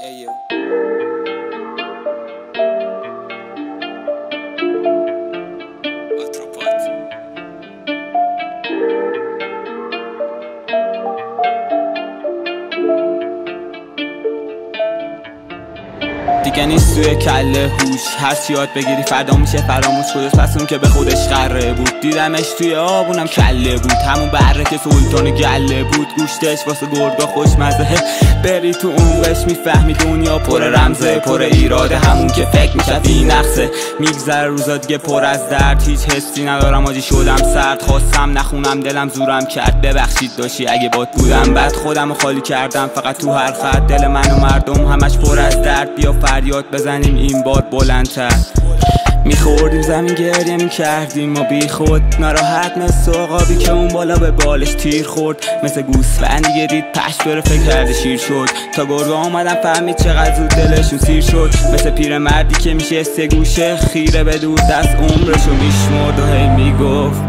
Ayo. دیگه نیست توی کله هوش، هست یاد بگیری فردا میشه فراموش. کجاست پس اون که به خودش قره بود؟ دیدمش توی آبونم کله بود، همون بره که سلطان گله بود. گوشتش واسه گرگا خوشمزه، بری تو عمقش میفهمی دنیا پر رمزه، پر ایراده، همون که فکر میشوی نقصه. میگذره روزا دیگه پر از درد، هیچ حسی ندارم آجی شدم سرد. خواستم نخونم دلم زورم کرد، ببخشید داشتی اگه باد بودم. بعد خودمو خالی کردم فقط تو هر خط، دل من و مردم همش پر از درد. بیا فریاد بزنیم این باد بلندتر. میخوردیم زمین گریه میکردیم ما بی خود، ناراحت مثل عقابی که اون بالا به بالش تیر خورد. مثل گوسفند دیگه دید پشت بره فکر کرده شیر شد. تا گرگا اومدن فهمید چقدر زود دلشون سیر شد. مثل پیر مردی که میشه سه گوشه خیره به دور دست، عمرشو میشمرد و هی میگفت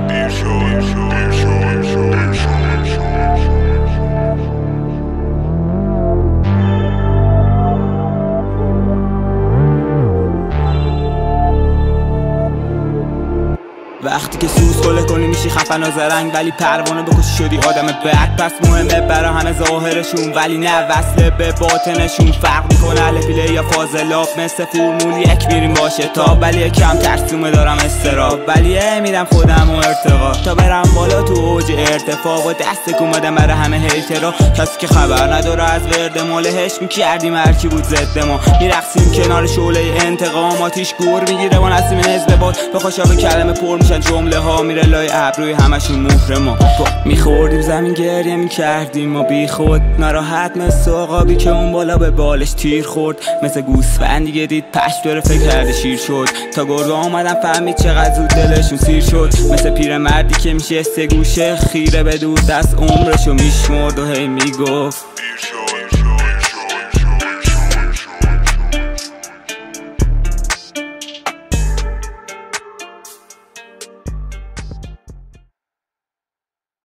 وقتی که سوز خله کنی میشی خفن و زرنگ، ولی پروانه بکشی شدی آدم بد. پس مهمه برا همه ظاهرشون ولی نه وصله به باطنشون. فرق میکنه الفیله یا فاضلاب، مثل فرمول یک میریم با شتاب. ولی کم ترسومه دارم استراب، ولی میدم خودم و ارتقا تا برم بالا تو اوج ارتفاع. و دست اومدم برای همه هیترا، کسی که خبر نداره از ورد مالهش میکردیم هرکی بود ضد ما. میرقصیم کنار شعله انتقام، آتیش گور میگیره و نسیم حزب باد. به خوشا کلمه پر میشن جمله ها، میره لای ابروی همشون مهر ما. میخوردیم زمین گریه میکردیم ما بی خود، ناراحت مثل عقابی که اون بالا به بالش تیر خورد. مثل گوسفند دیگه دید پشت بره فکر کرده شیر شد. تا گرگا اومدن فهمید چقدر زود دلشون سیر شد. مثل پیر مردی که میشه سه گوشه خیره به دور دست، عمرشو میشمرد و هی میگفت